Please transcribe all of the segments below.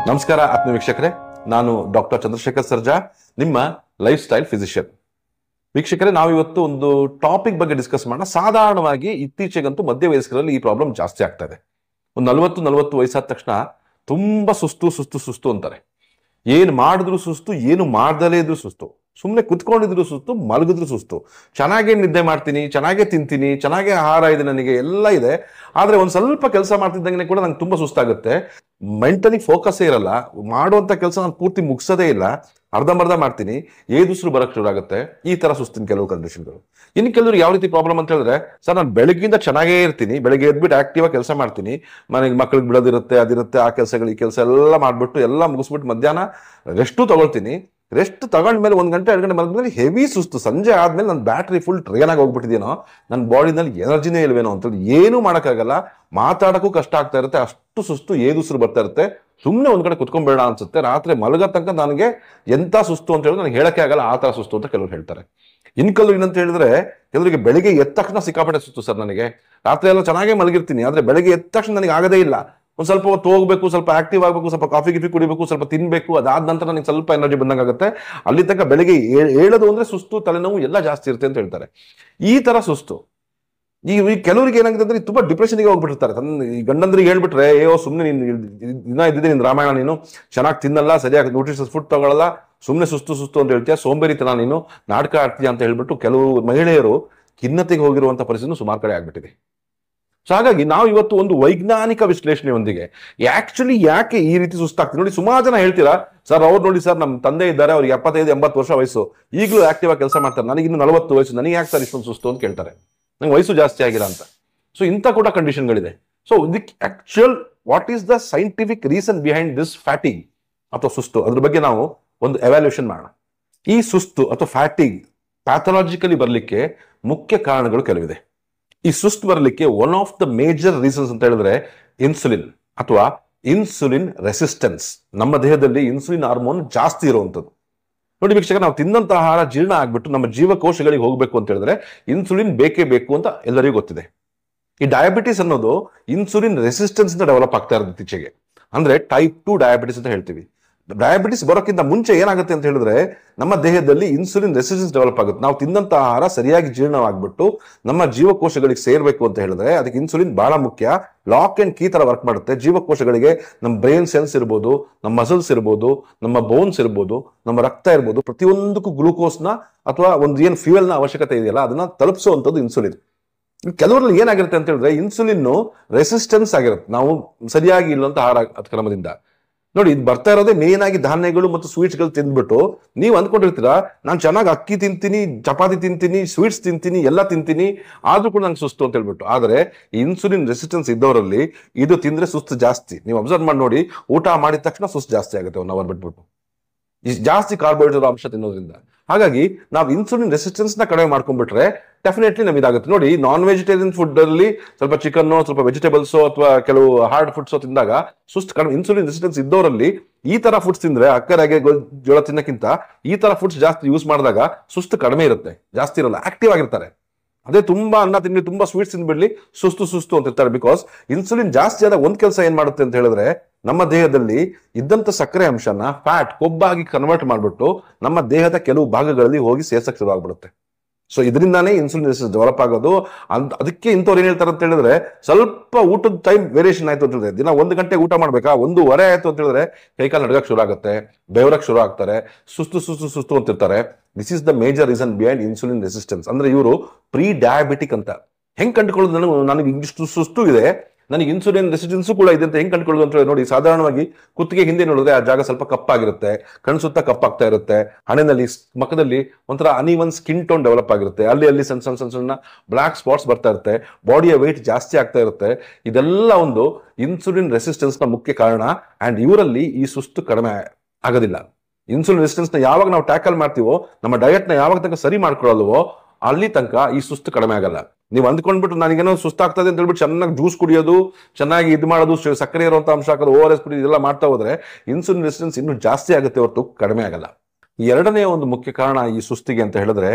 ನಮಸ್ಕಾರ ಆತ್ಮ ವೀಕ್ಷಕರೇ, ನಾನು ಡಾಕ್ಟರ್ ಚಂದ್ರಶೇಖರ್ ಸರ್ಜಾ, ನಿಮ್ಮ ಲೈಫ್ ಸ್ಟೈಲ್ ಫಿಸಿಷಿಯನ್. ವೀಕ್ಷಕರೇ, ನಾವಿವತ್ತು ಒಂದು ಟಾಪಿಕ್ ಬಗ್ಗೆ ಡಿಸ್ಕಸ್ ಮಾಡೋಣ. ಸಾಧಾರಣವಾಗಿ ಇತ್ತೀಚೆಗಂತೂ ಮಧ್ಯ ವಯಸ್ಕರಲ್ಲಿ ಈ ಪ್ರಾಬ್ಲಮ್ ಜಾಸ್ತಿ ಆಗ್ತಾ ಇದೆ. ಒಂದು 40 ವಯಸ್ಸಾದ ತಕ್ಷಣ ತುಂಬಾ ಸುಸ್ತು ಅಂತಾರೆ. ಏನು ಮಾಡಿದ್ರು ಸುಸ್ತು, ಏನು ಮಾಡ್ದಲೇ ಇದ್ರು ಸುಸ್ತು, ಸುಮ್ಮನೆ ಕುತ್ಕೊಂಡಿದ್ರು ಸುಸ್ತು, ಮಲಗಿದ್ರು ಸುಸ್ತು. ಚೆನ್ನಾಗೇ ನಿದ್ದೆ ಮಾಡ್ತೀನಿ, ಚೆನ್ನಾಗೇ ತಿಂತೀನಿ, ಚೆನ್ನಾಗೇ ಆಹಾರ ಇದೆ, ನನಗೆ ಎಲ್ಲ ಇದೆ. ಆದ್ರೆ ಒಂದ್ ಸ್ವಲ್ಪ ಕೆಲಸ ಮಾಡ್ತಿದ್ದಂಗೆ ಕೂಡ ನಂಗೆ ತುಂಬಾ ಸುಸ್ತಾಗುತ್ತೆ. ಮೆಂಟಲಿ ಫೋಕಸ್ಸೇ ಇರಲ್ಲ. ಮಾಡುವಂತ ಕೆಲಸ ನಾನು ಪೂರ್ತಿ ಮುಗಿಸೋದೇ ಇಲ್ಲ, ಅರ್ಧಂಬರ್ಧ ಮಾಡ್ತೀನಿ, ಏದುಸಿರು ಬರಕ್ ಶುರು ಆಗುತ್ತೆ. ಈ ತರ ಸುಸ್ತಿನ ಕೆಲವು ಕಂಡೀಷನ್ಗಳು. ಇನ್ನು ಕೆಲವರು ಯಾವ ರೀತಿ ಪ್ರಾಬ್ಲಮ್ ಅಂತ ಹೇಳಿದ್ರೆ, ಸರ್ ನಾನು ಬೆಳಗ್ಗಿಂದ ಚೆನ್ನಾಗೇ ಇರ್ತೀನಿ, ಬೆಳಗ್ಗೆ ಎದ್ಬಿಟ್ಟು ಆಕ್ಟಿವ್ ಆಗಿ ಕೆಲಸ ಮಾಡ್ತೀನಿ, ಮನೆಗೆ ಮಕ್ಳಿಗೆ ಬಿಡೋದಿರುತ್ತೆ, ಅದಿರುತ್ತೆ, ಆ ಕೆಲಸಗಳು ಈ ಕೆಲಸ ಎಲ್ಲ ಮಾಡ್ಬಿಟ್ಟು ಎಲ್ಲ ಮುಗಿಸ್ಬಿಟ್ಟು ಮಧ್ಯಾಹ್ನ ರೆಸ್ಟು ತಗೊಳ್ತೀನಿ. ರೆಸ್ಟ್ ತಗೊಂಡ್ಮೇಲೆ 1 ಗಂಟೆ 2 ಗಂಟೆ ಮಲಗಿದ್ಮೇಲೆ ಹೆವಿ ಸುಸ್ತು. ಸಂಜೆ ಆದ್ಮೇಲೆ ನನ್ನ ಬ್ಯಾಟ್ರಿ ಫುಲ್ ಟ್ರೈನ್ ಆಗಿ ಹೋಗ್ಬಿಟ್ಟಿದೇನೋ, ನನ್ನ ಬಾಡಿನಲ್ಲಿ ಎನರ್ಜಿನೇ ಇಲ್ವೇನೋ ಅಂತೇಳಿ ಏನೂ ಮಾಡೋಕ್ಕಾಗಲ್ಲ, ಮಾತಾಡೋಕ್ಕೂ ಕಷ್ಟ ಆಗ್ತಾ ಇರುತ್ತೆ. ಅಷ್ಟು ಸುಸ್ತು, ಏದುಸಿರು ಬರ್ತಾ ಇರುತ್ತೆ. ಸುಮ್ಮನೆ ಒಂದ್ ಕಡೆ ಕುತ್ಕೊಂಡ್ಬೇಡ ಅನ್ಸುತ್ತೆ. ರಾತ್ರಿ ಮಲಗೋ ತನಕ ನನಗೆ ಎಂತ ಸುಸ್ತು ಅಂತ ಹೇಳಿದ್ರೆ ನನಗೆ ಹೇಳಕ್ಕೆ ಆಗಲ್ಲ, ಆ ತರ ಸುಸ್ತು ಅಂತ ಕೆಲವರು ಹೇಳ್ತಾರೆ. ಇನ್ ಕೆಲವರು ಏನಂತ ಹೇಳಿದ್ರೆ, ಕೆಲವರಿಗೆ ಬೆಳಿಗ್ಗೆ ಎದ್ದ ತಕ್ಷಣ ಸಿಕ್ಕಾಪಟ್ಟೆ ಸುಸ್ತು. ಸರ್ ನನಗೆ ರಾತ್ರಿ ಎಲ್ಲ ಚೆನ್ನಾಗೇ ಮಲಗಿರ್ತೀನಿ, ಆದ್ರೆ ಬೆಳಿಗ್ಗೆ ಎದ್ದ ತಕ್ಷಣ ನನಗೆ ಆಗದೇ ಇಲ್ಲ. ಒಂದ್ ಸ್ವಲ್ಪ ಹೊತ್ತು ಹೋಗ್ಬೇಕು, ಸ್ವಲ್ಪ ಆಕ್ಟಿವ್ ಆಗಬೇಕು, ಸ್ವಲ್ಪ ಕಾಫಿ ಕುಡಿಬೇಕು, ಸ್ವಲ್ಪ ತಿನ್ಬೇಕು, ಅದಾದ ನಂತರ ನನಗೆ ಸ್ವಲ್ಪ ಎನರ್ಜಿ ಬಂದಂಗಾಗುತ್ತೆ. ಅಲ್ಲಿ ತನಕ ಬೆಳಿಗ್ಗೆ ಹೇಳೋದು ಅಂದ್ರೆ ಸುಸ್ತು, ತಲೆನೋವು ಎಲ್ಲ ಜಾಸ್ತಿ ಇರುತ್ತೆ ಅಂತ ಹೇಳ್ತಾರೆ. ಈ ತರ ಸುಸ್ತು ಈ ಕೆಲವರಿಗೆ ಏನಾಗಿದೆ ಅಂದ್ರೆ ತುಂಬಾ ಡಿಪ್ರೆಷನ್ಗೆ ಹೋಗ್ಬಿಟ್ಟಿರ್ತಾರೆ. ಈ ಗಂಡಂದ್ರಿಗೆ ಹೇಳ್ಬಿಟ್ರೆ, ಸುಮ್ಮನೆ ನೀನು ದಿನ ಇದ್ದಿದ್ದೆ ನಿನ್ ರಾಮಾಯಣ, ನೀನು ಚೆನ್ನಾಗಿ ತಿನ್ನಲ್ಲ, ಸರಿಯಾಗಿ ನ್ಯೂಟ್ರಿಷಸ್ ಫುಡ್ ತಗೊಳ್ಳಲ್ಲ, ಸುಮ್ಮನೆ ಸುಸ್ತು ಅಂತ ಹೇಳ್ತೀಯ, ಸೋಂಬೇರಿತನ, ನೀನು ನಾಟಕ ಆಡ್ತೀಯ ಅಂತ ಹೇಳ್ಬಿಟ್ಟು ಕೆಲವು ಮಹಿಳೆಯರು ಖಿನ್ನತೆಗೆ ಹೋಗಿರುವಂತ ಪರಿಸ್ಥಿತಿ ಸುಮಾರು ಕಡೆ ಆಗ್ಬಿಟ್ಟಿದೆ. ಸೊ ಹಾಗಾಗಿ ನಾವು ಇವತ್ತು ಒಂದು ವೈಜ್ಞಾನಿಕ ವಿಶ್ಲೇಷಣೆಯೊಂದಿಗೆ ಆಕ್ಚುಲಿ ಯಾಕೆ ಈ ರೀತಿ ಸುಸ್ತಾಗ್ತೀವಿ ನೋಡಿ. ಸುಮಾರು ಜನ ಹೇಳ್ತೀರಾ, ಸರ್ ಅವ್ರು ನೋಡಿ ಸರ್, ನಮ್ಮ ತಂದೆ ಇದ್ದಾರೆ, ಅವ್ರಿಗೆ 75-80 ವರ್ಷ ವಯಸ್ಸು, ಈಗಲೂ ಆಕ್ಟಿವ್ ಆಗಿ ಕೆಲಸ ಮಾಡ್ತಾರೆ, ನನಗೆ ಇನ್ನು 40 ವಯಸ್ಸು, ನನಗೆ ಯಾಕೆ ಸರ್ ಇಷ್ಟೊಂದು ಸುಸ್ತು ಅಂತ ಕೇಳ್ತಾರೆ, ನಂಗೆ ವಯಸ್ಸು ಜಾಸ್ತಿ ಆಗಿಲ್ಲ ಅಂತ. ಸೊ ಇಂಥ ಕೂಡ ಕಂಡೀಷನ್ಗಳಿದೆ. ಸೊ ಇದಕ್ಕೆ actual what is the scientific reason behind this fatigue ಅಥವಾ ಸುಸ್ತು, ಅದ್ರ ಬಗ್ಗೆ ನಾವು ಒಂದು ಎವ್ಯಾಲ್ಯೂಷನ್ ಮಾಡೋಣ. ಈ ಸುಸ್ತು ಅಥವಾ ಫ್ಯಾಟಿಗ್ ಪ್ಯಾಥಾಲಜಿಕಲಿ ಬರಲಿಕ್ಕೆ ಮುಖ್ಯ ಕಾರಣಗಳು ಕೆಲವಿದೆ. ಈ ಸುಸ್ತು ಬರಲಿಕ್ಕೆ one of the major reasons ಅಂತ ಹೇಳಿದ್ರೆ ಇನ್ಸುಲಿನ್ ಅಥವಾ ಇನ್ಸುಲಿನ್ ರೆಸಿಸ್ಟೆನ್ಸ್. ನಮ್ಮ ದೇಹದಲ್ಲಿ ಇನ್ಸುಲಿನ್ ಹಾರ್ಮೋನ್ ಜಾಸ್ತಿ ಇರುವಂಥದ್ದು. ನೋಡಿ ವೀಕ್ಷಕ, ನಾವು ತಿನ್ನಂತ ಆಹಾರ ಜೀರ್ಣ ಆಗ್ಬಿಟ್ಟು ನಮ್ಮ ಜೀವಕೋಶಗಳಿಗೆ ಹೋಗ್ಬೇಕು ಅಂತ ಹೇಳಿದ್ರೆ ಇನ್ಸುಲಿನ್ ಬೇಕೇ ಬೇಕು ಅಂತ ಎಲ್ಲರಿಗೂ ಗೊತ್ತಿದೆ. ಈ ಡಯಾಬಿಟಿಸ್ ಅನ್ನೋದು ಇನ್ಸುಲಿನ್ ರೆಸಿಸ್ಟೆನ್ಸ್ ಇಂದ ಡೆವಲಪ್ ಆಗ್ತಾ ಇರೋದು ಇತ್ತೀಚೆಗೆ. ಅಂದ್ರೆ ಟೈಪ್ 2 ಡಯಾಬಿಟಿಸ್ ಅಂತ ಹೇಳ್ತೀವಿ. ಡಯಾಬಿಟಿಸ್ ಬರೋಕ್ಕಿಂತ ಮುಂಚೆ ಏನಾಗುತ್ತೆ ಅಂತ ಹೇಳಿದ್ರೆ, ನಮ್ಮ ದೇಹದಲ್ಲಿ ಇನ್ಸುಲಿನ್ ರೆಸಿಸ್ಟೆನ್ಸ್ ಡೆವಲಪ್ ಆಗುತ್ತೆ. ನಾವು ತಿನ್ನಂತ ಆಹಾರ ಸರಿಯಾಗಿ ಜೀರ್ಣವಾಗ್ಬಿಟ್ಟು ನಮ್ಮ ಜೀವಕೋಶಗಳಿಗೆ ಸೇರ್ಬೇಕು ಅಂತ ಹೇಳಿದ್ರೆ ಅದಕ್ಕೆ ಇನ್ಸುಲಿನ್ ಬಹಳ ಮುಖ್ಯ. ಲಾಕ್ ಅಂಡ್ ಕೀ ತರ ವರ್ಕ್ ಮಾಡುತ್ತೆ. ಜೀವಕೋಶಗಳಿಗೆ ನಮ್ಮ ಬ್ರೈನ್ ಸೆಲ್ಸ್ ಇರ್ಬೋದು, ನಮ್ಮ ಮಸಲ್ಸ್ ಇರ್ಬೋದು, ನಮ್ಮ ಬೋನ್ಸ್ ಇರ್ಬೋದು, ನಮ್ಮ ರಕ್ತ ಇರ್ಬೋದು, ಪ್ರತಿಯೊಂದಕ್ಕೂ ಗ್ಲೂಕೋಸ್ನ ಅಥವಾ ಒಂದು ಏನು ಫ್ಯೂಯಲ್ನ ಅವಶ್ಯಕತೆ ಇದೆಯಲ್ಲ ಅದನ್ನ ತಲುಪಿಸುವಂಥದ್ದು ಇನ್ಸುಲಿನ್. ಕೆಲವರಲ್ಲಿ ಏನಾಗಿರುತ್ತೆ ಅಂತ ಹೇಳಿದ್ರೆ ಇನ್ಸುಲಿನ್ ರೆಸಿಸ್ಟೆನ್ಸ್ ಆಗಿರುತ್ತೆ, ನಾವು ಸರಿಯಾಗಿ ಇಲ್ಲಂತ ಆಹಾರ ಕ್ರಮದಿಂದ. ನೋಡಿ, ಇದು ಬರ್ತಾ ಇರೋದೇ ಮೇನ್ ಆಗಿ ಧಾನ್ಯಗಳು ಮತ್ತು ಸ್ವೀಟ್ಸ್ಗಳು ತಿಂದ್ಬಿಟ್ಟು ನೀವು ಅಂದ್ಕೊಂಡಿರ್ತೀರಾ, ನಾನು ಚೆನ್ನಾಗಿ ಅಕ್ಕಿ ತಿಂತೀನಿ, ಚಪಾತಿ ತಿಂತೀನಿ, ಸ್ವೀಟ್ಸ್ ತಿಂತೀನಿ, ಎಲ್ಲ ತಿಂತೀನಿ, ಆದ್ರೂ ಕೂಡ ನಂಗೆ ಸುಸ್ತು ಅಂತ ಹೇಳ್ಬಿಟ್ಟು. ಆದ್ರೆ ಇನ್ಸುಲಿನ್ ರೆಸಿಸ್ಟೆನ್ಸ್ ಇದ್ದವರಲ್ಲಿ ಇದು ತಿಂದ್ರೆ ಸುಸ್ತು ಜಾಸ್ತಿ. ನೀವು ಅಬ್ಸರ್ವ್ ಮಾಡಿ ನೋಡಿ, ಊಟ ಮಾಡಿದ ತಕ್ಷಣ ಸುಸ್ತು ಜಾಸ್ತಿ ಆಗುತ್ತೆ 1 ಅವರ್ ಬಿಟ್ಬಿಟ್ಟು, ಜಾಸ್ತಿ ಕಾರ್ಬೋಹೈಡ್ರೇಟ್ ಅಂಶ ತಿನ್ನೋದ್ರಿಂದ. ಹಾಗಾಗಿ ನಾವು ಇನ್ಸುಲಿನ್ ರೆಸಿಸ್ಟೆನ್ಸ್ ನ ಕಡಿಮೆ ಮಾಡ್ಕೊಂಡ್ಬಿಟ್ರೆ ಡೆಫಿನೆಟ್ಲಿ ನಮ್ಗೆ ಇದಾಗುತ್ತೆ. ನೋಡಿ, ನಾನ್ ವೆಜಿಟೇರಿಯನ್ ಫುಡ್ ಅಲ್ಲಿ ಸ್ವಲ್ಪ ಚಿಕನ್, ಸ್ವಲ್ಪ ವೆಜಿಟೇಬಲ್ಸ್ ಅಥವಾ ಕೆಲವು ಹಾರ್ಡ್ ಫುಡ್ಸ್ ತಿಂದಾಗ ಸುಸ್ತು ಕಡಿಮೆ. ಇನ್ಸುಲಿನ್ ರೆಸಿಸ್ಟೆನ್ಸ್ ಇದ್ದವರಲ್ಲಿ ಈ ತರ ಫುಡ್ಸ್ ತಿಂದ್ರೆ, ಅಕ್ಕರಾಗೆ ಜೋಳ ತಿನ್ನಕ್ಕಿಂತ ಈ ತರ ಫುಡ್ಸ್ ಜಾಸ್ತಿ ಯೂಸ್ ಮಾಡಿದಾಗ ಸುಸ್ತು ಕಡಿಮೆ ಇರುತ್ತೆ, ಜಾಸ್ತಿ ಇರಲ್ಲ, ಆಕ್ಟಿವ್ ಆಗಿರ್ತಾರೆ. ಅದೇ ತುಂಬಾ ಅನ್ನ ತಿನ್ನಿ, ತುಂಬಾ ಸ್ವೀಟ್ಸ್ ತಿನ್ಬಿಡ್ಲಿ, ಸುಸ್ತು ಅಂತ ಇರ್ತಾರೆ. ಬಿಕಾಸ್ ಇನ್ಸುಲಿನ್ ಜಾಸ್ತಿ ಆದಾಗ ಒಂದ್ ಕೆಲಸ ಏನ್ ಮಾಡುತ್ತೆ ಅಂತ ಹೇಳಿದ್ರೆ, ನಮ್ಮ ದೇಹದಲ್ಲಿ ಇದ್ದಂತ ಸಕ್ಕರೆ ಅಂಶನ ಫ್ಯಾಟ್, ಕೊಬ್ಬಾಗಿ ಕನ್ವರ್ಟ್ ಮಾಡ್ಬಿಟ್ಟು ನಮ್ಮ ದೇಹದ ಕೆಲವು ಭಾಗಗಳಲ್ಲಿ ಹೋಗಿ ಸೇರ್ಸಕ್ ಶುರು ಆಗ್ಬಿಡುತ್ತೆ. ಸೊ ಇದರಿಂದಾನೇ ಇನ್ಸುಲಿನ್ ರೆಸಿಸ್ಟೆನ್ಸ್ ಡೆವಲಪ್ ಆಗೋದು. ಅದಕ್ಕೆ ಇಂಥವ್ರು ಏನ್ ಹೇಳ್ತಾರೆ ಅಂತ ಹೇಳಿದ್ರೆ, ಸ್ವಲ್ಪ ಊಟದ ಟೈಮ್ ವೇರಿಯೇಷನ್ ಆಯ್ತು ಅಂತ ಹೇಳಿದ್ರೆ, ದಿನ 1 ಗಂಟೆ ಊಟ ಮಾಡ್ಬೇಕಾ, 1:15 ಆಯ್ತು ಅಂತ ಹೇಳಿದ್ರೆ ಕೈಕಾಲು ನಡ್ಗಕ್ ಶುರು ಆಗುತ್ತೆ, ಬೆವರಕ್ ಶುರು ಆಗ್ತಾರೆ, ಸುಸ್ತು ಅಂತಿರ್ತಾರೆ. This is the major reason behind insulin resistance. ಅಂದ್ರೆ ಇವರು ಪ್ರೀ ಡಯಾಬಿಟಿಕ್ ಅಂತ. ಹೆಂಗ್ ಕಂಡುಕೊಳ್ಳೋದು, ನನಗೆ ಇಷ್ಟು ಸುಸ್ತು ಇದೆ, ನನಗೆ ಇನ್ಸುಲಿನ್ ರೆಸಿಸ್ಟೆನ್ಸ್ ಕೂಡ ಇದೆ ಅಂತ ಹೆಂಗ್ ಕಂಡುಕೊಳ್ಳೋದು ಅಂತ ನೋಡಿ, ಸಾಧಾರಣವಾಗಿ ಕುತ್ತಿಗೆ ಹಿಂದೆ ನೋಡಿದ್ರೆ ಆ ಜಾಗ ಸ್ವಲ್ಪ ಕಪ್ಪಾಗಿರುತ್ತೆ, ಕಣ್ಣು ಸುತ್ತ ಕಪ್ಪಾಗ್ತಾ ಇರುತ್ತೆ, ಹಣೆನಲ್ಲಿ ಮಖದಲ್ಲಿ ಒಂಥರ ಅನ್ಈವನ್ ಸ್ಕಿನ್ ಟೋನ್ ಡೆವಲಪ್ ಆಗಿರುತ್ತೆ, ಅಲ್ಲಿ ಸಣ್ಣ ಬ್ಲಾಕ್ ಸ್ಪಾಟ್ಸ್ ಬರ್ತಾ ಇರುತ್ತೆ, ಬಾಡಿಯ ವೆಯ್ಟ್ ಜಾಸ್ತಿ ಆಗ್ತಾ ಇರುತ್ತೆ. ಇದೆಲ್ಲ ಒಂದು ಇನ್ಸುಲಿನ್ ರೆಸಿಸ್ಟೆನ್ಸ್ ನ ಮುಖ್ಯ ಕಾರಣ. ಅಂಡ್ ಇವರಲ್ಲಿ ಈ ಸುಸ್ತು ಕಡಿಮೆ ಆಗೋದಿಲ್ಲ. ಇನ್ಸುಲಿನ್ ರೆಸಿಸ್ಟೆನ್ಸ್ ನ ಯಾವಾಗ ನಾವು ಟ್ಯಾಕಲ್ ಮಾಡ್ತೀವೋ, ನಮ್ಮ ಡಯಟ್ ನ ಯಾವಾಗ ತನಕ ಸರಿ ಮಾಡ್ಕೊಳ್ಳಲ್ವೋ ಅಲ್ಲಿ ತನಕ ಈ ಸುಸ್ತು ಕಡಿಮೆ ಆಗಲ್ಲ. ನೀವು ಅಂದ್ಕೊಂಡ್ಬಿಟ್ಟು ನನಗೇನೋ ಸುಸ್ತಾಗ್ತದೆ ಅಂತ ಹೇಳ್ಬಿಟ್ಟು ಚೆನ್ನಾಗಿ ಜ್ಯೂಸ್ ಕುಡಿಯೋದು, ಚೆನ್ನಾಗಿ ಇದು ಮಾಡೋದು, ಸಕ್ಕರೆ ಇರುವಂತ ಅಂಶ ಹಾಕೋದು, ORS ಕುಡಿಯೋದು, ಇದೆಲ್ಲ ಮಾಡ್ತಾ ಹೋದ್ರೆ ಇನ್ಸುಲಿನ್ ರೆಸಿಸ್ಟೆನ್ಸ್ ಇನ್ನೂ ಜಾಸ್ತಿ ಆಗುತ್ತೆ ಹೊರತು ಕಡಿಮೆ ಆಗಲ್ಲ. ಎರಡನೇ ಒಂದು ಮುಖ್ಯ ಕಾರಣ ಈ ಸುಸ್ತಿಗೆ ಅಂತ ಹೇಳಿದ್ರೆ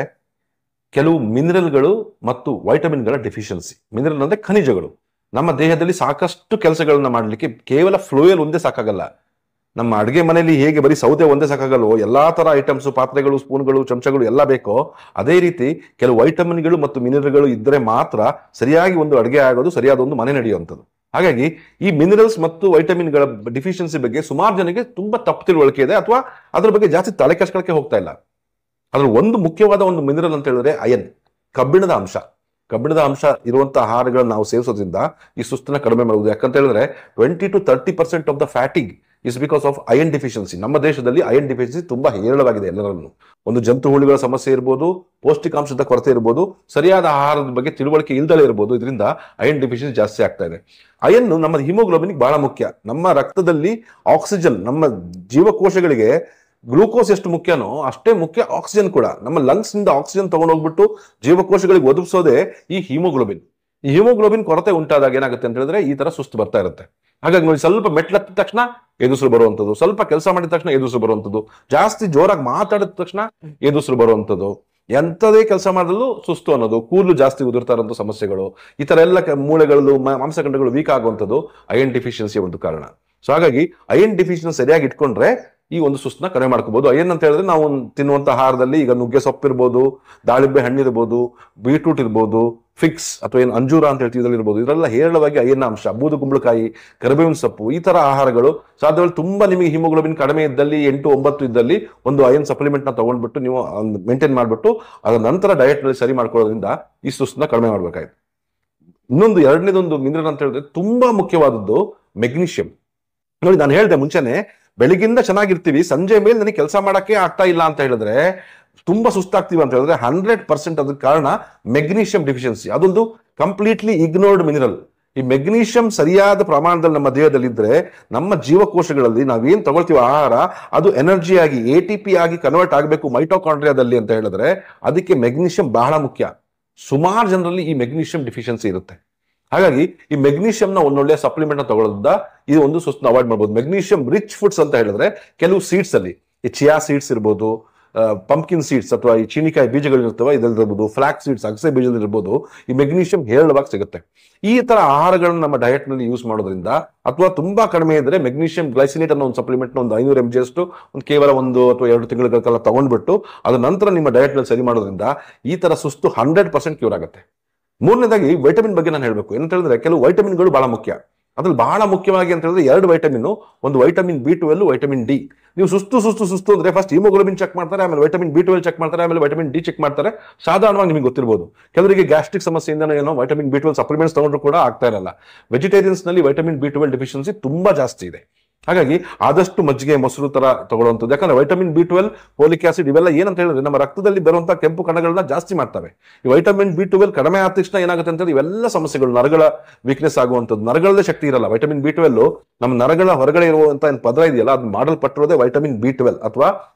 ಕೆಲವು ಮಿನರಲ್ಗಳು ಮತ್ತು ವೈಟಮಿನ್ಗಳ ಡೆಫಿಷಿಯನ್ಸಿ. ಮಿನರಲ್ ಅಂದ್ರೆ ಖನಿಜಗಳು. ನಮ್ಮ ದೇಹದಲ್ಲಿ ಸಾಕಷ್ಟು ಕೆಲಸಗಳನ್ನ ಮಾಡಲಿಕ್ಕೆ ಕೇವಲ ಫ್ಲೋಯಲ್ ಒಂದೇ ಸಾಕಾಗಲ್ಲ. ನಮ್ಮ ಅಡುಗೆ ಮನೆಯಲ್ಲಿ ಹೇಗೆ ಬರೀ ಸೌದೆ ಒಂದೇ ಸಾಕಾಗಲ್ವೋ, ಎಲ್ಲಾ ತರ ಐಟಮ್ಸ್, ಪಾತ್ರೆಗಳು, ಸ್ಪೂನ್ಗಳು, ಚಮಚಗಳು ಎಲ್ಲ ಬೇಕೋ, ಅದೇ ರೀತಿ ಕೆಲವು ವೈಟಮಿನ್ಗಳು ಮತ್ತು ಮಿನರಲ್ಗಳು ಇದ್ದರೆ ಮಾತ್ರ ಸರಿಯಾಗಿ ಒಂದು ಅಡುಗೆ ಆಗೋದು, ಸರಿಯಾದ ಒಂದು ಮನೆ ನಡೆಯುವಂಥದ್ದು. ಹಾಗಾಗಿ ಈ ಮಿನರಲ್ಸ್ ಮತ್ತು ವೈಟಮಿನ್ಗಳ ಡಿಫಿಷಿಯನ್ಸಿ ಬಗ್ಗೆ ಸುಮಾರು ಜನಕ್ಕೆ ತುಂಬಾ ತಪ್ಪು ತಿಳುವಳಿಕೆ ಇದೆ, ಅಥವಾ ಅದ್ರ ಬಗ್ಗೆ ಜಾಸ್ತಿ ತಲೆ ಕೆಡಿಸ್ಕೊಳ್ಳೋಕೆ ಹೋಗ್ತಾ ಇಲ್ಲ. ಅದ್ರ ಒಂದು ಮುಖ್ಯವಾದ ಒಂದು ಮಿನರಲ್ ಅಂತ ಹೇಳಿದ್ರೆ ಅಯನ್, ಕಬ್ಬಿಣದ ಅಂಶ. ಕಬ್ಬಿಣದ ಅಂಶ ಇರುವಂತಹ ಆಹಾರಗಳನ್ನು ನಾವು ಸೇವಿಸೋದ್ರಿಂದ ಈ ಸುಸ್ತನ್ನ ಕಡಿಮೆ ಮಾಡುವುದು. ಯಾಕಂತ ಹೇಳಿದ್ರೆ 20 to 30% of the fatigue is because of iron deficiency. ನಮ್ಮ ದೇಶದಲ್ಲಿ ಅಯನ್ ಡಿಫಿಷಿಯನ್ಸಿ ತುಂಬಾ ಹೇರಳವಾಗಿದೆ ಎಲ್ಲರನ್ನು. ಒಂದು ಜಂತು ಹುಳುಗಳ ಸಮಸ್ಯೆ ಇರ್ಬೋದು, ಪೌಷ್ಟಿಕಾಂಶದ ಕೊರತೆ ಇರ್ಬೋದು, ಸರಿಯಾದ ಆಹಾರದ ಬಗ್ಗೆ ತಿಳುವಳಿಕೆ ಇಲ್ದಲೇ ಇರ್ಬೋದು, ಇದರಿಂದ ಅಯನ್ ಡಿಫಿಷಿಯನ್ಸಿ ಜಾಸ್ತಿ ಆಗ್ತಾ ಇದೆ. ಅಯನ್ ನಮ್ಮ ಹಿಮೋಗ್ಲೋಬಿನ್ ಬಹಳ ಮುಖ್ಯ. ನಮ್ಮ ರಕ್ತದಲ್ಲಿ ಆಕ್ಸಿಜನ್, ನಮ್ಮ ಜೀವಕೋಶಗಳಿಗೆ ಗ್ಲೂಕೋಸ್ ಎಷ್ಟು ಮುಖ್ಯನೋ ಅಷ್ಟೇ ಮುಖ್ಯ ಆಕ್ಸಿಜನ್ ಕೂಡ. ನಮ್ಮ ಲಂಗ್ಸ್ ನಿಂದ ಆಕ್ಸಿಜನ್ ತಗೊಂಡೋಗ್ಬಿಟ್ಟು ಜೀವಕೋಶಗಳಿಗೆ ಒದಗಿಸೋದೇ ಈ ಹಿಮೋಗ್ಲೋಬಿನ್. ಈ ಹಿಮೋಗ್ಲೋಬಿನ್ ಕೊರತೆ ಉಂಟಾದಾಗ ಏನಾಗುತ್ತೆ ಅಂತ ಹೇಳಿದ್ರೆ ಈ ತರ ಸುಸ್ತು ಬರ್ತಾ ಇರುತ್ತೆ. ಹಾಗಾಗಿ ನೋಡಿ, ಸ್ವಲ್ಪ ಮೆಟ್ಲತ್ತಿದ ತಕ್ಷಣ ಎದುರು ಬರುವಂಥದ್ದು, ಸ್ವಲ್ಪ ಕೆಲಸ ಮಾಡಿದ ತಕ್ಷಣ ಎದುರು ಬರುವಂಥದ್ದು, ಜಾಸ್ತಿ ಜೋರಾಗಿ ಮಾತಾಡಿದ ತಕ್ಷಣ ಎದುರು ಬರುವಂಥದ್ದು, ಎಂಥದೇ ಕೆಲಸ ಮಾಡಲು ಸುಸ್ತು ಅನ್ನೋದು, ಕೂದಲು ಜಾಸ್ತಿ ಉದುರ್ತಾ ಇರೋಂಥ ಸಮಸ್ಯೆಗಳು, ಈ ತರ ಎಲ್ಲ ಮೂಳೆಗಳು, ಮಾಂಸಖಂಡಗಳು ವೀಕ್ ಆಗುವಂಥದ್ದು ಅಯನ್ ಡಿಫಿಷಿಯನ್ಸಿ ಒಂದು ಕಾರಣ. ಸೊ ಹಾಗಾಗಿ ಅಯನ್ ಡಿಫಿಷಿಯನ್ಸಿ ಸರಿಯಾಗಿ ಇಟ್ಕೊಂಡ್ರೆ ಈ ಒಂದು ಸುಸ್ತನ್ನ ಕಡಿಮೆ ಮಾಡ್ಕೋಬಹುದು. ಅಯನ್ ಅಂತ ಹೇಳಿದ್ರೆ ನಾವು ತಿನ್ನುವಂತ ಆಹಾರದಲ್ಲಿ ಈಗ ನುಗ್ಗೆ ಸೊಪ್ಪು ಇರ್ಬೋದು, ದಾಳಿಂಬೆ ಹಣ್ಣಿರ್ಬೋದು, ಬೀಟ್ರೂಟ್ ಇರ್ಬೋದು, ಫಿಕ್ಸ್ ಅಥವಾ ಏನು ಅಂಜೂರ ಅಂತ ಹೇಳ್ತೀವಿ ಇರ್ಬೋದು, ಇದರೆಲ್ಲ ಹೇರಳವಾಗಿ ಅಯನ್ನ ಅಂಶ. ಬೂದು ಕುಂಬಳಕಾಯಿ, ಕರಿಬೇವಿನ ಸೊಪ್ಪು, ಈ ತರ ಆಹಾರಗಳು ಸಾಧ್ಯವಾಗಿ ತುಂಬಾ ನಿಮಗೆ ಹಿಮೋಗ್ಲೋಬಿನ್ ಕಡಿಮೆ ಇದ್ದಲ್ಲಿ, 8-9 ಇದ್ದಲ್ಲಿ ಒಂದು ಅಯನ್ ಸಪ್ಲಿಮೆಂಟ್ ನ ತಗೊಂಡ್ಬಿಟ್ಟು ನೀವು ಮೇಂಟೈನ್ ಮಾಡ್ಬಿಟ್ಟು ಅದರ ನಂತರ ಡಯಟ್ ನಲ್ಲಿ ಸರಿ ಮಾಡ್ಕೊಳ್ಳೋದ್ರಿಂದ ಈ ಸುಸ್ತನ್ನ ಕಡಿಮೆ ಮಾಡ್ಬೇಕಾಯ್ತು. ಇನ್ನೊಂದು ಎರಡನೇದೊಂದು ಮಿನರಲ್ ಅಂತ ಹೇಳಿದ್ರೆ ತುಂಬಾ ಮುಖ್ಯವಾದದ್ದು ಮೆಗ್ನೀಷಿಯಂ. ನೋಡಿ, ನಾನು ಹೇಳಿದೆ ಮುಂಚೆನೆ, ಬೆಳಿಗ್ಗಿಂದ ಚೆನ್ನಾಗಿರ್ತೀವಿ, ಸಂಜೆ ಮೇಲೆ ನನಗೆ ಕೆಲಸ ಮಾಡಕ್ಕೆ ಆಗ್ತಾ ಇಲ್ಲ ಅಂತ ಹೇಳಿದ್ರೆ, ತುಂಬಾ ಸುಸ್ತಾಗ್ತೀವಿ ಅಂತ ಹೇಳಿದ್ರೆ 100% ಅದಕ್ಕೆ ಕಾರಣ ಮೆಗ್ನೀಷಿಯಂ ಡಿಫಿಷಿಯನ್ಸಿ. ಅದೊಂದು ಕಂಪ್ಲೀಟ್ಲಿ ಇಗ್ನೋರ್ಡ್ ಮಿನರಲ್. ಈ ಮೆಗ್ನೀಷಿಯಂ ಸರಿಯಾದ ಪ್ರಮಾಣದಲ್ಲಿ ನಮ್ಮ ದೇಹದಲ್ಲಿ ಇದ್ರೆ ನಮ್ಮ ಜೀವಕೋಶಗಳಲ್ಲಿ ನಾವೇನ್ ತಗೊಳ್ತೀವಿ ಆಹಾರ, ಅದು ಎನರ್ಜಿ ಆಗಿ ATP ಆಗಿ ಕನ್ವರ್ಟ್ ಆಗಬೇಕು ಮೈಟೋಕಾಂಡ್ರಿಯಾದಲ್ಲಿ ಅಂತ ಹೇಳಿದ್ರೆ ಅದಕ್ಕೆ ಮೆಗ್ನೀಷಿಯಂ ಬಹಳ ಮುಖ್ಯ. ಸುಮಾರು ಜನರಲ್ಲಿ ಈ ಮೆಗ್ನೀಷಿಯಂ ಡಿಫಿಷಿಯನ್ಸಿ ಇರುತ್ತೆ. ಹಾಗಾಗಿ ಈ ಮೆಗ್ನೀಷಿಯಂನ ಒಂದೊಳ್ಳೆ ಸಪ್ಲಿಮೆಂಟ್ ನ ತಗೊಳ್ಳೋದ್ರಿಂದ ಇದು ಒಂದು ಸುಸ್ತನ್ನ ಅವಾಯ್ಡ್ ಮಾಡಬಹುದು. ಮೆಗ್ನೀಷಿಯಂ ರಿಚ್ ಫುಡ್ಸ್ ಅಂತ ಹೇಳಿದ್ರೆ ಕೆಲವು ಸೀಡ್ಸ್ ಅಲ್ಲಿ ಈ ಚಿಯಾ ಸೀಡ್ಸ್ ಇರ್ಬೋದು, ಪಂಪ್ಕಿನ್ ಸೀಡ್ಸ್ ಅಥವಾ ಈ ಚೀನಿಕಾಯಿ ಬೀಜಗಳು ಇರ್ತವೆ, ಇದರಲ್ಲಿರ್ಬೋದು, ಫ್ಲಾಕ್ ಸೀಡ್ಸ್ ಅಗಸೆ ಬೀಜದಲ್ಲಿರ್ಬೋದು, ಈ ಮೆಗ್ನೀಷಿಯಂ ಹೇರಳವಾಗಿ ಸಿಗುತ್ತೆ. ಈ ತರ ಆಹಾರಗಳನ್ನ ನಮ್ಮ ಡಯಟ್ ನಲ್ಲಿ ಯೂಸ್ ಮಾಡೋದ್ರಿಂದ, ಅಥವಾ ತುಂಬಾ ಕಡಿಮೆ ಇದ್ರೆ ಮೆಗ್ನೀಷಿಯಂ ಗ್ಲೈಸಿನೇಟ್ ಅನ್ನೋ ಒಂದು ಸಪ್ಲಿಮೆಂಟ್ ಒಂದು 500 mg ಅಷ್ಟು ಒಂದು ಕೇವಲ 1 ಅಥವಾ 2 ತಿಂಗಳ ಕಾಲ ತಗೊಂಡ್ಬಿಟ್ಟು ಅದ ನಂತರ ನಿಮ್ಮ ಡಯಟ್ ನಲ್ಲಿ ಸರಿ ಮಾಡೋದ್ರಿಂದ ಈ ತರ ಸುಸ್ತು 100% ಕ್ಯೂರ್ ಆಗುತ್ತೆ. ಮೂರನೇದಾಗಿ ವೈಟಮಿನ್ ಬಗ್ಗೆ ನಾನು ಹೇಳ್ಬೇಕು. ಏನಂತ ಹೇಳಿದ್ರೆ ಕೆಲವು ವೈಟಮಿನ್ಗಳು ಬಹಳ ಮುಖ್ಯ. ಅದ್ರಲ್ಲಿ ಬಹಳ ಮುಖ್ಯವಾಗಿ ಅಂತ ಹೇಳಿದ್ರೆ 2 ವೈಟಮಿನ್, ಒಂದು ವೈಟಮಿನ್ B12, ವೈಟಮಿನ್ ಡಿ. ನೀವು ಸುಸ್ತು ಅಂದ್ರೆ ಫಸ್ಟ್ ಹಿಮೋಗ್ಲೋಬಿನ್ ಚೆಕ್ ಮಾಡ್ತಾರೆ, ಆಮೇಲೆ ವೈಟಮಿನ್ B12 ಚೆಕ್ ಮಾಡ್ತಾರೆ, ಆಮೇಲೆ ವೈಟಮಿನ್ ಡಿ ಚೆಕ್ ಮಾಡ್ತಾರೆ. ಸಾಧಾರಣವಾಗಿ ನಿಮಗೆ ಗೊತ್ತಿರಬಹುದು, ಕೆಲವರಿಗೆ ಗ್ಯಾಸ್ಟ್ರಿಕ್ ಸಮಸ್ಯೆಯಿಂದ ಏನೋ ವೈಟಮಿನ್ B12 ಸಪ್ಲಿಮೆಂಟ್ಸ್ ತಗೊಂಡ್ರು ಕೂಡ ಆಗ್ತಾ ಇರಲ್ಲ. ವೆಜಿಟೇರಿಯನ್ಸ್ ನಲ್ಲಿ ವೈಟಮಿನ್ B12 ಡಿಫಿಷಿಯನ್ಸಿ ತುಂಬಾ ಜಾಸ್ತಿ ಇದೆ. ಹಾಗಾಗಿ ಆದಷ್ಟು ಮಜ್ಜಿಗೆ, ಮೊಸರು ತರ ತಗೊಳ್ಳುವಂಥದ್ದು. ಯಾಕಂದ್ರೆ ವೈಟಮಿನ್ B12, ಫೋಲಿಕ್ ಆಸಿಡ್ ಇವೆಲ್ಲ ಏನಂತ ಹೇಳಿದ್ರೆ ನಮ್ಮ ರಕ್ತದಲ್ಲಿ ಬರುವಂತಹ ಕೆಂಪು ಕಣಗಳನ್ನ ಜಾಸ್ತಿ ಮಾಡ್ತವೆ. ಈ ವೈಟಮಿನ್ B12 ಕಡಿಮೆ ಆದ ತಕ್ಷಣ ಏನಾಗುತ್ತೆ ಅಂತ ಇವೆಲ್ಲ ಸಮಸ್ಯೆಗಳು, ನರಗಳ ವೀಕ್ನೆಸ್ ಆಗುವಂಥದ್ದು, ನರಗಳಲ್ಲೇ ಶಕ್ತಿ ಇರಲ್ಲ. ವೈಟಮಿನ್ B12 ನಮ್ಮ ನರಗಳ ಹೊರಗಡೆ ಇರುವಂತಹ ಏನು ಪದರ ಇದೆಯಲ್ಲ, ಅದು ಮಾಡಲ್ಪಟ್ಟಿರೋದೇ ವೈಟಮಿನ್ B12 ಅಥವಾ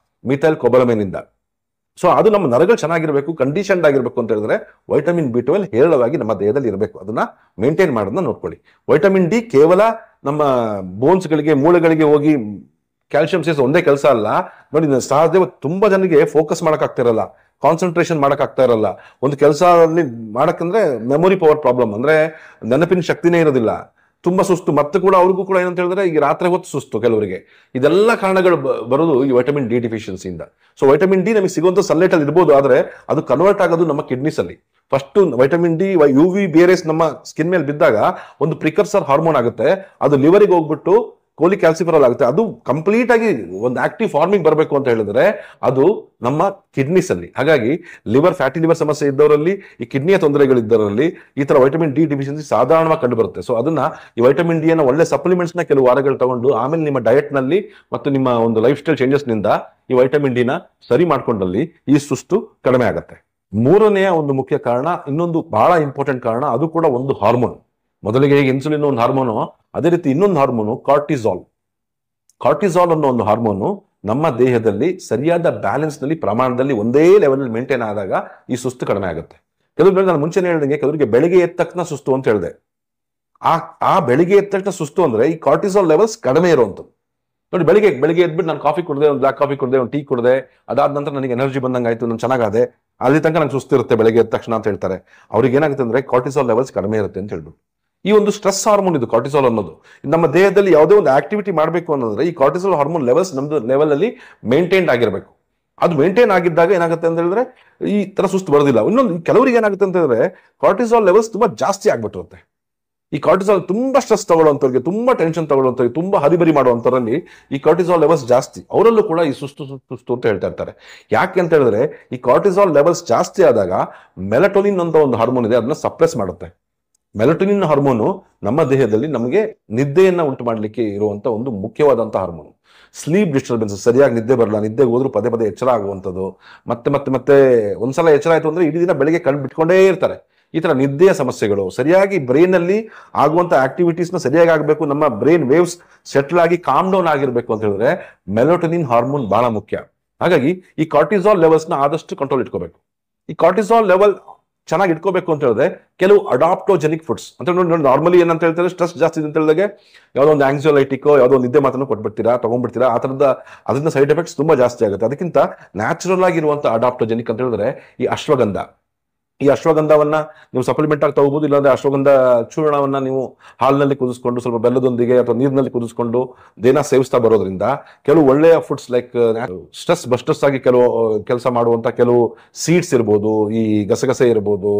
ಮಿಥೈಲ್ ಕೊಬಲಮಿನ್ ಇಂದ. ಸೊ ಅದು ನಮ್ಮ ನರಗಳು ಚೆನ್ನಾಗಿರ್ಬೇಕು, ಕಂಡೀಷನ್ಡ್ ಆಗಿರ್ಬೇಕು ಅಂತ ಹೇಳಿದ್ರೆ ವೈಟಮಿನ್ B12 ಹೇರಳವಾಗಿ ನಮ್ಮ ದೇಹದಲ್ಲಿ ಇರಬೇಕು. ಅದನ್ನ ಮೇಂಟೈನ್ ಮಾಡೋದನ್ನ ನೋಡ್ಕೊಳ್ಳಿ. ವೈಟಮಿನ್ ಡಿ ಕೇವಲ ನಮ್ಮ ಬೋನ್ಸ್ಗಳಿಗೆ, ಮೂಳೆಗಳಿಗೆ ಹೋಗಿ ಕ್ಯಾಲ್ಸಿಯಂ ಸೇರಿಸ ಒಂದೇ ಕೆಲಸ ಅಲ್ಲ. ನೋಡಿ, ಸಹಜ ತುಂಬಾ ಜನರಿಗೆ ಫೋಕಸ್ ಮಾಡಕ್ ಆಗ್ತಿರಲ್ಲ, ಕಾನ್ಸಂಟ್ರೇಷನ್ ಮಾಡಕ್ ಆಗ್ತಾ ಇರಲ್ಲ. ಒಂದು ಕೆಲಸ ಮಾಡಕ್ಕಂದ್ರೆ ಮೆಮೊರಿ ಪವರ್ ಪ್ರಾಬ್ಲಮ್, ಅಂದ್ರೆ ನೆನಪಿನ ಶಕ್ತಿನೇ ಇರೋದಿಲ್ಲ, ತುಂಬಾ ಸುಸ್ತು. ಮತ್ತೆ ಕೂಡ ಅವ್ರಿಗೂ ಕೂಡ ಏನಂತ ಹೇಳಿದ್ರೆ ಈಗ ರಾತ್ರಿ ಹೊತ್ತು ಸುಸ್ತು ಕೆಲವರಿಗೆ. ಇದೆಲ್ಲ ಕಾರಣಗಳು ಬರೋದು ಈ ವೈಟಮಿನ್ ಡಿ ಡಿಫಿಷಿಯನ್ಸಿಯಿಂದ. ಸೊ ವೈಟಮಿನ್ ಡಿ ನಮಗೆ ಸಿಗುವಂತ ಸನ್ಲೈಟ್ ಅಲ್ಲಿ ಇರ್ಬೋದು, ಆದ್ರೆ ಅದು ಕನ್ವರ್ಟ್ ಆಗೋದು ನಮ್ಮ ಕಿಡ್ನೀಸ್ ಅಲ್ಲಿ. ಫಸ್ಟ್ ವೈಟಮಿನ್ ಡಿ UV ಬೇರೇಸ್ ನಮ್ಮ ಸ್ಕಿನ್ ಮೇಲೆ ಬಿದ್ದಾಗ ಒಂದು ಪ್ರಿಕರ್ಸರ್ ಹಾರ್ಮೋನ್ ಆಗುತ್ತೆ, ಅದು ಲಿವರಿಗೆ ಹೋಗ್ಬಿಟ್ಟು ಕೋಲಿ ಕ್ಯಾಲ್ಸಿಫರಲ್ ಆಗುತ್ತೆ. ಅದು ಕಂಪ್ಲೀಟ್ ಆಗಿ ಒಂದು ಆಕ್ಟಿವ್ ಫಾರ್ಮಿಂಗ್ ಬರಬೇಕು ಅಂತ ಹೇಳಿದ್ರೆ ಅದು ನಮ್ಮ ಕಿಡ್ನೀಸ್ ಅಲ್ಲಿ. ಹಾಗಾಗಿ ಫ್ಯಾಟಿ ಲಿವರ್ ಸಮಸ್ಯೆ ಇದ್ದವರಲ್ಲಿ, ಈ ಕಿಡ್ನಿಯ ತೊಂದರೆಗಳಿದ್ದವರಲ್ಲಿ ಈ ತರ ವೈಟಮಿನ್ ಡಿ ಡಿಫಿಷಿಯನ್ಸಿ ಸಾಧಾರಣವಾಗಿ ಕಂಡು ಬರುತ್ತೆ. ಸೊ ಅದನ್ನ ಈ ವೈಟಮಿನ್ ಡಿ ಅನ್ನ ಒಳ್ಳೆ ಸಪ್ಲಿಮೆಂಟ್ಸ್ ನ ಕೆಲವು ವಾರಗಳು ತಗೊಂಡು ಆಮೇಲೆ ನಿಮ್ಮ ಡಯಟ್ ನಲ್ಲಿ ಮತ್ತು ನಿಮ್ಮ ಒಂದು ಲೈಫ್ ಸ್ಟೈಲ್ ಚೇಂಜಸ್ ನಿಂದ ಈ ವೈಟಮಿನ್ ಡಿ ನ ಸರಿ ಮಾಡ್ಕೊಂಡಲ್ಲಿ ಈ ಸುಸ್ತು ಕಡಿಮೆ ಆಗುತ್ತೆ. ಮೂರನೆಯ ಒಂದು ಮುಖ್ಯ ಕಾರಣ, ಇನ್ನೊಂದು ಬಹಳ ಇಂಪಾರ್ಟೆಂಟ್ ಕಾರಣ, ಅದು ಕೂಡ ಒಂದು ಹಾರ್ಮೋನ್. ಮೊದಲಿಗೆ ಹೇಗೆ ಇನ್ಸುಲಿನ್ ಒಂದು ಹಾರ್ಮೋನು, ಅದೇ ರೀತಿ ಇನ್ನೊಂದು ಹಾರ್ಮೋನು ಕಾರ್ಟಿಸಾಲ್. ಕಾರ್ಟಿಸಾಲ್ ಅನ್ನೋ ಒಂದು ಹಾರ್ಮೋನು ನಮ್ಮ ದೇಹದಲ್ಲಿ ಸರಿಯಾದ ಬ್ಯಾಲೆನ್ಸ್ ನಲ್ಲಿ, ಪ್ರಮಾಣದಲ್ಲಿ ಒಂದೇ ಲೆವೆಲ್ ಮೇಂಟೈನ್ ಆದಾಗ ಈ ಸುಸ್ತು ಕಡಿಮೆ ಆಗುತ್ತೆ. ಕೆಲವರಿಗೆ ನಾನು ಮುಂಚೆನೇ ಹೇಳಿದಂಗೆ, ಕೆಲವರಿಗೆ ಬೆಳಿಗ್ಗೆ ಎದ್ದ ತಕ್ಷಣ ಸುಸ್ತು ಅಂತ ಹೇಳಿದೆ. ಆ ಬೆಳಿಗ್ಗೆ ಎದ್ದ ತಕ್ಷಣ ಸುಸ್ತು ಅಂದ್ರೆ ಈ ಕಾರ್ಟಿಸಾಲ್ ಲೆವೆಲ್ಸ್ ಕಡಿಮೆ ಇರುವಂಥದ್ದು. ನೋಡಿ, ಬೆಳಿಗ್ಗೆ ಎದ್ಬಿಟ್ಟು ನಾನು ಕಾಫಿ ಕುಡಿದೆ, ಒಂದು ಬ್ಲಾಕ್ ಕಾಫಿ ಕುಡಿದೆ, ಒಂದು ಟೀ ಕುಡಿದೆ, ಅದಾದ ನಂತರ ನನಗೆ ಎನರ್ಜಿ ಬಂದಂಗೆ ಆಯ್ತು, ನಾನು ಚೆನ್ನಾಗಾದೆ, ಅಲ್ಲಿ ತನಕ ನಂಗೆ ಸುಸ್ತಿರುತ್ತೆ ಬೆಳಗ್ಗೆ ಎದ್ದ ತಕ್ಷಣ ಅಂತ ಹೇಳ್ತಾರೆ. ಅವ್ರಿಗೆ ಏನಾಗುತ್ತೆ ಅಂದ್ರೆ ಕಾರ್ಟಿಸಾಲ್ ಲೆವೆಲ್ಸ್ ಕಡಿಮೆ ಇರುತ್ತೆ ಅಂತ ಹೇಳ್ಬಿಟ್ಟು. ಈ ಒಂದು ಸ್ಟ್ರೆಸ್ ಹಾರ್ಮೋನ್ ಇದು ಕಾರ್ಟಿಸಾಲ್ ಅನ್ನೋದು. ನಮ್ಮ ದೇಹದಲ್ಲಿ ಯಾವುದೇ ಒಂದು ಆಕ್ಟಿವಿಟಿ ಮಾಡಬೇಕು ಅನ್ನೋದ್ರೆ ಈ ಕಾರ್ಟಿಸಾಲ್ ಹಾರ್ಮೋನ್ ಲೆವೆಲ್ಸ್ ನಮ್ದು ಲೆವೆಲ್ ಅಲ್ಲಿ ಮೇಂಟೈನ್ ಆಗಿರಬೇಕು. ಅದು ಮೇಂಟೈನ್ ಆಗಿದ್ದಾಗ ಏನಾಗುತ್ತೆ ಅಂತ ಹೇಳಿದ್ರೆ ಈ ತರ ಸುಸ್ತು ಬರೋದಿಲ್ಲ. ಇನ್ನೊಂದು ಕೆಲವರಿಗೆ ಏನಾಗುತ್ತೆ ಅಂತ ಹೇಳಿದ್ರೆ ಕಾರ್ಟಿಸಾಲ್ ಲೆವೆಲ್ಸ್ ತುಂಬಾ ಜಾಸ್ತಿ ಆಗ್ಬಿಟ್ಟಿರುತ್ತೆ. ಈ ಕಾರ್ಟಿಸಾಲ್ ತುಂಬಾ ಸ್ಟ್ರೆಸ್ ತಗೊಳ್ಳುವಂಥವ್ರಿಗೆ, ತುಂಬಾ ಟೆನ್ಷನ್ ತಗೊಳ್ಳುವಂಥವ್ರಿಗೆ, ತುಂಬಾ ಹರಿಬರಿ ಮಾಡುವಂಥವ್ರಲ್ಲಿ ಈ ಕಾರ್ಟಿಸಾಲ್ ಲೆವೆಲ್ಸ್ ಜಾಸ್ತಿ, ಅವರಲ್ಲೂ ಕೂಡ ಈ ಸುಸ್ತು ಅಂತ ಹೇಳ್ತಾ ಇರ್ತಾರೆ. ಯಾಕೆ ಅಂತ ಹೇಳಿದ್ರೆ ಈ ಕಾರ್ಟಿಸಾಲ್ ಲೆವೆಲ್ಸ್ ಜಾಸ್ತಿ ಆದಾಗ ಮೆಲಟೋನಿನ್ ಅಂತ ಒಂದು ಹಾರ್ಮೋನ್ ಇದೆ, ಅದನ್ನ ಸಪ್ರೆಸ್ ಮಾಡುತ್ತೆ. ಮೆಲಟೋನಿನ್ ಹಾರ್ಮೋನು ನಮ್ಮ ದೇಹದಲ್ಲಿ ನಮಗೆ ನಿದ್ದೆಯನ್ನ ಉಂಟು ಮಾಡಲಿಕ್ಕೆ ಇರುವಂತ ಒಂದು ಮುಖ್ಯವಾದಂತ ಹಾರ್ಮೋನ್. ಸ್ಲೀಪ್ ಡಿಸ್ಟರ್ಬೆನ್ಸ್, ಸರಿಯಾಗಿ ನಿದ್ದೆ ಬರಲ್ಲ, ನಿದ್ದೆಗೆ ಹೋದ್ರೂ ಪದೇ ಪದೇ ಎಚ್ಚರ ಆಗುವಂಥದ್ದು, ಮತ್ತೆ ಮತ್ತೆ ಮತ್ತೆ ಒಂದ್ಸಲ ಎಚ್ಚರ ಆಯ್ತು ಅಂದ್ರೆ ಇಡೀ ದಿನ ಬೆಳಿಗ್ಗೆ ಕಣ್ಣು ಬಿಟ್ಕೊಂಡೇ ಇರ್ತಾರೆ. ಈ ತರ ನಿದ್ದೆಯ ಸಮಸ್ಯೆಗಳು, ಸರಿಯಾಗಿ ಬ್ರೈನ್ ಅಲ್ಲಿ ಆಗುವಂತ ಆಕ್ಟಿವಿಟೀಸ್ ನ ಸರಿಯಾಗಿ ಆಗಬೇಕು, ನಮ್ಮ ಬ್ರೈನ್ ವೇವ್ಸ್ ಸೆಟಲ್ ಆಗಿ ಕಾಮ್ ಡೌನ್ ಆಗಿರ್ಬೇಕು ಅಂತ ಹೇಳಿದ್ರೆ ಮೆಲಟೋನಿನ್ ಹಾರ್ಮೋನ್ ಬಹಳ ಮುಖ್ಯ. ಹಾಗಾಗಿ ಈ ಕಾರ್ಟಿಸಾಲ್ ಲೆವೆಲ್ಸ್ ನ ಆದಷ್ಟು ಕಂಟ್ರೋಲ್ ಇಟ್ಕೋಬೇಕು. ಈ ಕಾರ್ಟಿಸಾಲ್ ಲೆವೆಲ್ ಚೆನ್ನಾಗಿ ಇಟ್ಕೋಬೇಕು ಅಂತ ಹೇಳಿದ್ರೆ ಕೆಲವು ಅಡಾಪ್ಟೋಜೆನಿಕ್ ಫುಡ್ಸ್ ಅಂತ ನೋಡಿ, ನಾರ್ಮಲಿ ಏನಂತ ಹೇಳ್ತಾರೆ ಸ್ಟ್ರೆಸ್ ಜಾಸ್ತಿ ಇದೆ ಅಂತ ಹೇಳಿದಾಗ ಯಾವುದೋ ಒಂದು ಆಂಗ್ಸೈಟಿಕೋ ಯಾವುದೋ ಒಂದು ನಿದ್ದೆ ಮಾತನ್ನು ಕೊಟ್ಬಿಡ್ತೀರಾ, ತಗೊಂಡ್ಬಿಡ್ತೀರಾ, ಆ ಥರದ ಅದರಿಂದ ಸೈಡ್ ಎಫೆಕ್ಟ್ಸ್ ತುಂಬಾ ಜಾಸ್ತಿ ಆಗುತ್ತೆ. ಅದಕ್ಕಿಂತ ನ್ಯಾಚುರಲ್ ಆಗಿರುವಂತ ಅಡಾಪ್ಟೋಜೆನಿಕ್ ಅಂತ ಹೇಳಿದ್ರೆ ಈ ಅಶ್ವಗಂಧ. ಈ ಅಶ್ವಗಂಧವನ್ನ ನೀವು ಸಪ್ಲಿಮೆಂಟ್ ಆಗಿ ತಗೋಬಹುದು, ಇಲ್ಲಾಂದ್ರೆ ಅಶ್ವಗಂಧ ಚೂರ್ಣವನ್ನ ನೀವು ಹಾಲಿನಲ್ಲಿ ಕುದಿಸ್ಕೊಂಡು ಸ್ವಲ್ಪ ಬೆಲ್ಲದೊಂದಿಗೆ ಅಥವಾ ನೀರಿನಲ್ಲಿ ಕುದಿಸ್ಕೊಂಡು ದಿನ ಸೇವಿಸ್ತಾ ಬರೋದ್ರಿಂದ ಕೆಲವು ಒಳ್ಳೆಯ ಫುಡ್ಸ್ ಲೈಕ್ ಸ್ಟ್ರೆಸ್ ಬಸ್ಟರ್ಸ್ ಆಗಿ ಕೆಲಸ ಮಾಡುವಂತ ಕೆಲವು ಸೀಡ್ಸ್ ಇರ್ಬೋದು, ಈ ಗಸಗಸೆ ಇರ್ಬೋದು,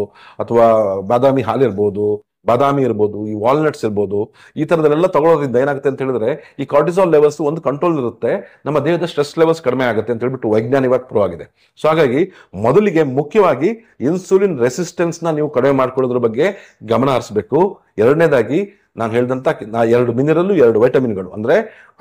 ಅಥವಾ ಬಾದಾಮಿ ಹಾಲು ಇರ್ಬೋದು, ಬಾದಾಮಿ ಇರ್ಬೋದು, ಈ ವಾಲ್ನಟ್ಸ್ ಇರ್ಬೋದು, ಈ ತರದೆಲ್ಲ ತಗೊಳ್ಳೋದ್ರಿಂದ ಏನಾಗುತ್ತೆ ಅಂತ ಹೇಳಿದ್ರೆ ಈ ಕಾರ್ಟಿಸಾಲ್ ಲೆವೆಲ್ಸ್ ಒಂದು ಕಂಟ್ರೋಲ್ ಇರುತ್ತೆ, ನಮ್ಮ ದೇಹದ ಸ್ಟ್ರೆಸ್ ಲೆವೆಲ್ಸ್ ಕಡಿಮೆ ಆಗುತ್ತೆ ಅಂತ ಹೇಳ್ಬಿಟ್ಟು ವೈಜ್ಞಾನಿಕವಾಗಿ ಪ್ರೂವ್ ಆಗಿದೆ. ಸೊ ಹಾಗಾಗಿ ಮೊದಲಿಗೆ ಮುಖ್ಯವಾಗಿ ಇನ್ಸುಲಿನ್ ರೆಸಿಸ್ಟೆನ್ಸ್ ನ ನೀವು ಕಡಿಮೆ ಮಾಡ್ಕೊಳ್ಳೋದ್ರ ಬಗ್ಗೆ ಗಮನ ಹರಿಸಬೇಕು. ಎರಡನೇದಾಗಿ ನಾನು ಹೇಳಿದಂತ 2 ಮಿನರಲ್ 2 ವೈಟಮಿನ್ಗಳು ಅಂದ್ರೆ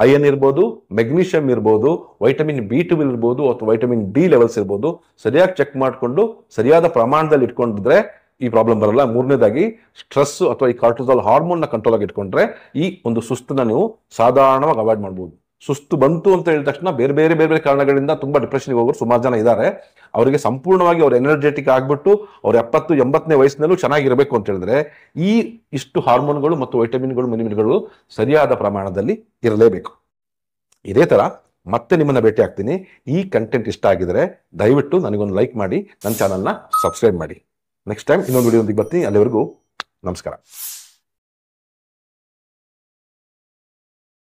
ಐರನ್ ಇರ್ಬೋದು, ಮೆಗ್ನೀಷಿಯಂ ಇರ್ಬೋದು, ವೈಟಮಿನ್ B12 ಇರ್ಬೋದು, ಅಥವಾ ವೈಟಮಿನ್ ಡಿ ಲೆವೆಲ್ಸ್ ಇರ್ಬೋದು, ಸರಿಯಾಗಿ ಚೆಕ್ ಮಾಡಿಕೊಂಡು ಸರಿಯಾದ ಪ್ರಮಾಣದಲ್ಲಿ ಇಟ್ಕೊಂಡಿದ್ರೆ ಈ ಪ್ರಾಬ್ಲಮ್ ಬರಲ್ಲ. ಮೂರನೇದಾಗಿ ಸ್ಟ್ರೆಸ್ ಅಥವಾ ಈ ಕಾರ್ಟಿಸಾಲ್ ಹಾರ್ಮೋನ್ ನ ಕಂಟ್ರೋಲ್ ಆಗಿ ಇಟ್ಕೊಂಡ್ರೆ ಈ ಒಂದು ಸುಸ್ತನ್ನ ನೀವು ಸಾಧಾರಣವಾಗಿ ಅವಾಯ್ಡ್ ಮಾಡಬಹುದು. ಸುಸ್ತು ಬಂತು ಅಂತ ಹೇಳಿದ ತಕ್ಷಣ ಬೇರೆ ಬೇರೆ ಬೇರೆ ಬೇರೆ ಕಾರಣಗಳಿಂದ ತುಂಬಾ ಡಿಪ್ರೆಷನ್ಗೆ ಹೋಗೋರು ಸುಮಾರು ಜನ ಇದ್ದಾರೆ. ಅವರಿಗೆ ಸಂಪೂರ್ಣವಾಗಿ ಅವ್ರು ಎನರ್ಜೆಟಿಕ್ ಆಗ್ಬಿಟ್ಟು ಅವ್ರ 70-80ನೇ ವಯಸ್ಸಿನಲ್ಲೂ ಚೆನ್ನಾಗಿರ್ಬೇಕು ಅಂತ ಹೇಳಿದ್ರೆ ಈ ಇಷ್ಟು ಹಾರ್ಮೋನ್ಗಳು ಮತ್ತು ವೈಟಮಿನ್ಗಳು ಮಿನರಲ್ಗಳು ಸರಿಯಾದ ಪ್ರಮಾಣದಲ್ಲಿ ಇರಲೇಬೇಕು. ಇದೇ ತರ ಮತ್ತೆ ನಿಮ್ಮನ್ನ ಭೇಟಿ ಆಗ್ತೀನಿ. ಈ ಕಂಟೆಂಟ್ ಇಷ್ಟ ಆಗಿದ್ರೆ ದಯವಿಟ್ಟು ನನಗೊಂದು ಲೈಕ್ ಮಾಡಿ, ನನ್ನ ಚಾನಲ್ನ ಸಬ್ಸ್ಕ್ರೈಬ್ ಮಾಡಿ. ನೆಕ್ಸ್ಟ್ ಟೈಮ್ ಇನ್ನೊಂದು ವಿಡಿಯೋ ಬರ್ತೀನಿ. ಅಲ್ಲಿವರೆಗೂ ನಮಸ್ಕಾರ.